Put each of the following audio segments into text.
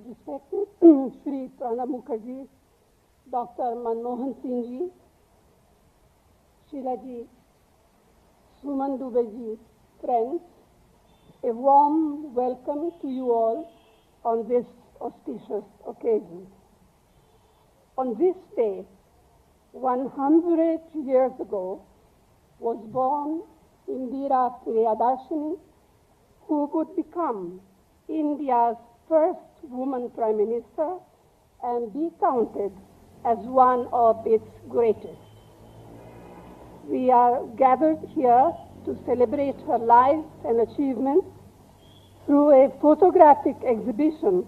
Respected Shri Pranab Mukherjee, Dr. Manmohan Singh Ji, Sheila Ji, Suman Dubey Ji, friends, a warm welcome to you all on this auspicious occasion. On this day, 100 years ago, was born Indira Priyadarshini, who would become India's first woman Prime Minister and be counted as one of its greatest. We are gathered here to celebrate her life and achievements through a photographic exhibition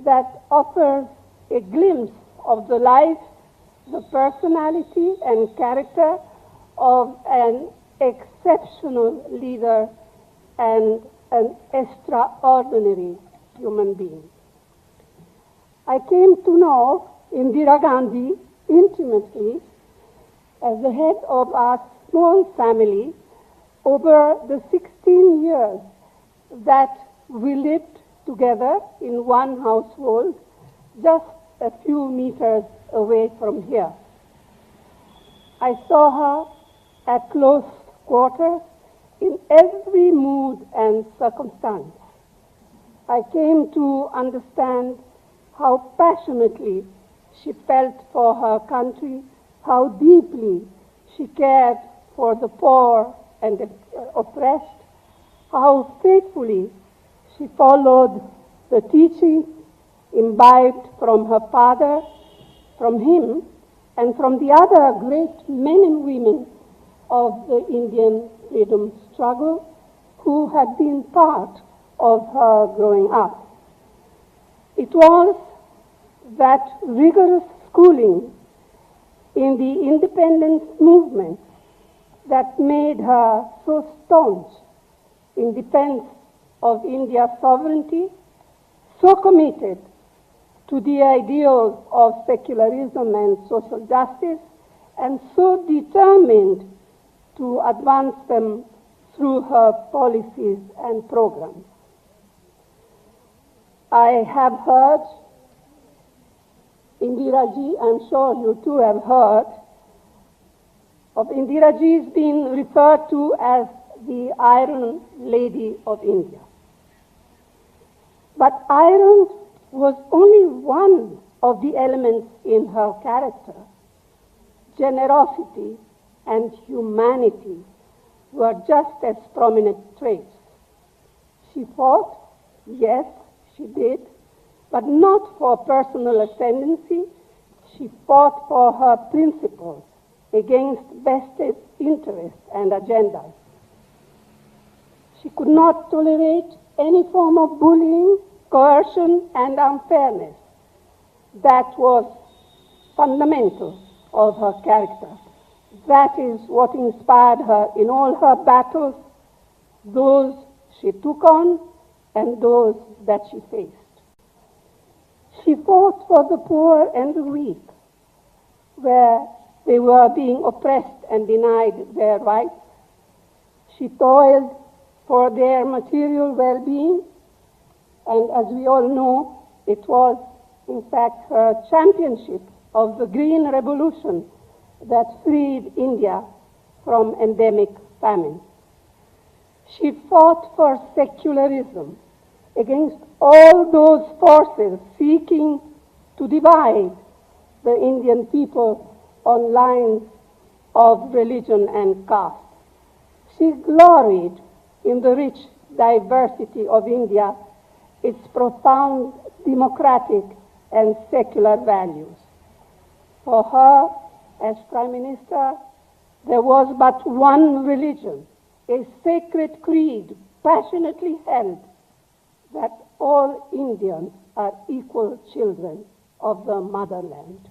that offers a glimpse of the life, the personality and character of an exceptional leader and an extraordinary human being. I came to know Indira Gandhi intimately as the head of our small family over the 16 years that we lived together in one household just a few meters away from here. I saw her at close quarters in every mood and circumstance. I came to understand how passionately she felt for her country, how deeply she cared for the poor and the oppressed, how faithfully she followed the teachings imbibed from her father, from him, and from the other great men and women of the Indian freedom struggle who had been part of her growing up. It was that rigorous schooling in the independence movement that made her so staunch in defense of India's sovereignty, so committed to the ideals of secularism and social justice, and so determined to advance them through her policies and programs. I have heard, Indira Ji, I'm sure you too have heard, of Indira Ji's being referred to as the Iron Lady of India. But iron was only one of the elements in her character. Generosity and humanity were just as prominent traits. She fought, yes, she did, but not for personal ascendancy. She fought for her principles against vested interests and agendas. She could not tolerate any form of bullying, coercion, and unfairness. That was fundamental of her character. That is what inspired her in all her battles, those she took on and those that she faced. She fought for the poor and the weak, where they were being oppressed and denied their rights. She toiled for their material well-being, and as we all know, it was in fact her championship of the Green Revolution that freed India from endemic famine. She fought for secularism against all those forces seeking to divide the Indian people on lines of religion and caste. She gloried in the rich diversity of India, its profound democratic and secular values. For her, as Prime Minister, there was but one religion, a sacred creed passionately held that all Indians are equal children of the motherland.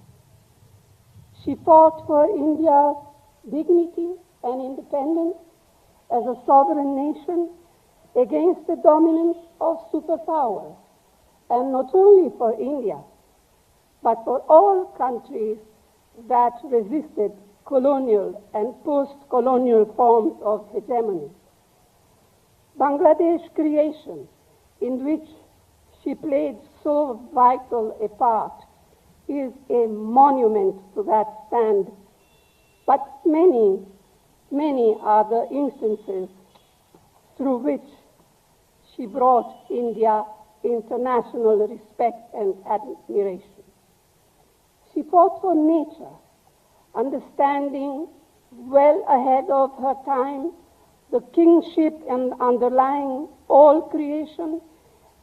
She fought for India's dignity and independence as a sovereign nation against the dominance of superpowers, and not only for India, but for all countries that resisted colonial and post-colonial forms of hegemony. Bangladesh creation, in which she played so vital a part, is a monument to that stand. But many, many are the instances through which she brought India international respect and admiration. She fought for nature, understanding well ahead of her time the kingship and underlying all creation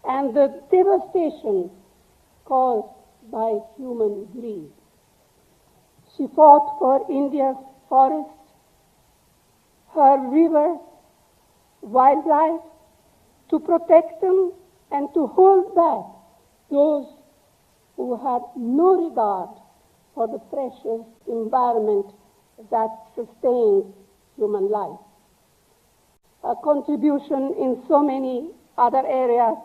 and the devastation caused by human greed. She fought for India's forests, her rivers, wildlife, to protect them and to hold back those who had no regard for the precious environment that sustains human life. Her contribution in so many other areas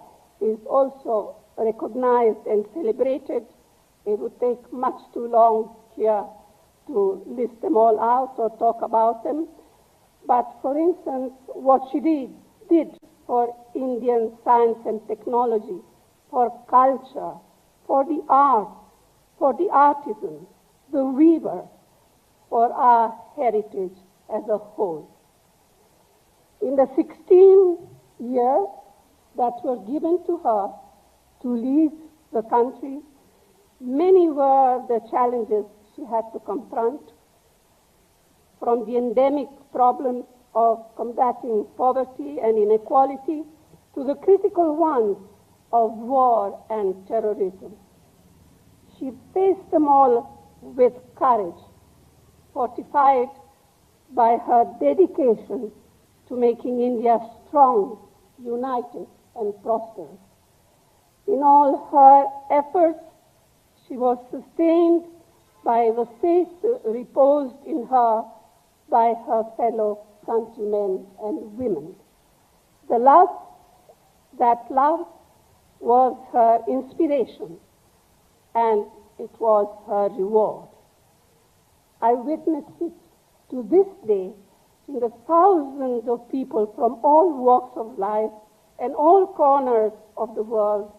is also recognized and celebrated. It would take much too long here to list them all out or talk about them. But for instance, what she did for Indian science and technology, for culture, for the arts, for the artisan, the weaver, for our heritage as a whole. In the 16 years that were given to her to lead the country, many were the challenges she had to confront, from the endemic problems of combating poverty and inequality to the critical ones of war and terrorism. She faced them all with courage, fortified by her dedication to making India strong, united, and prosperous. In all her efforts, she was sustained by the faith reposed in her by her fellow countrymen and women. That love was her inspiration, and it was her reward. I witnessed it to this day in the thousands of people from all walks of life and all corners of the world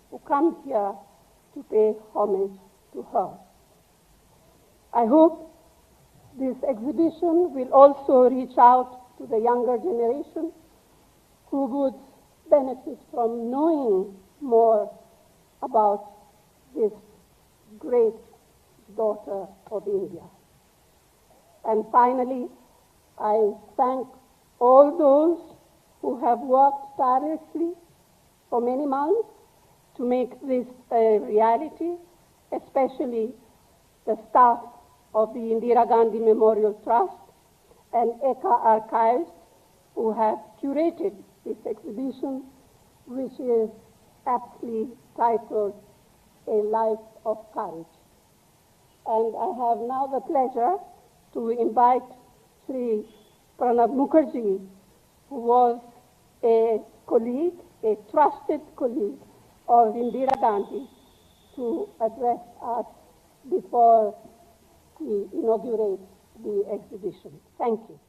who come here to pay homage to her. I hope this exhibition will also reach out to the younger generation who would benefit from knowing more about this great daughter of India. And finally, I thank all those who have worked tirelessly for many months to make this a reality, especially the staff of the Indira Gandhi Memorial Trust and ECA Archives, who have curated this exhibition, which is aptly titled A Life of Courage. And I have now the pleasure to invite Sri Pranab Mukherjee, who was a colleague, a trusted colleague of Indira Gandhi, to address us before we inaugurate the exhibition. Thank you.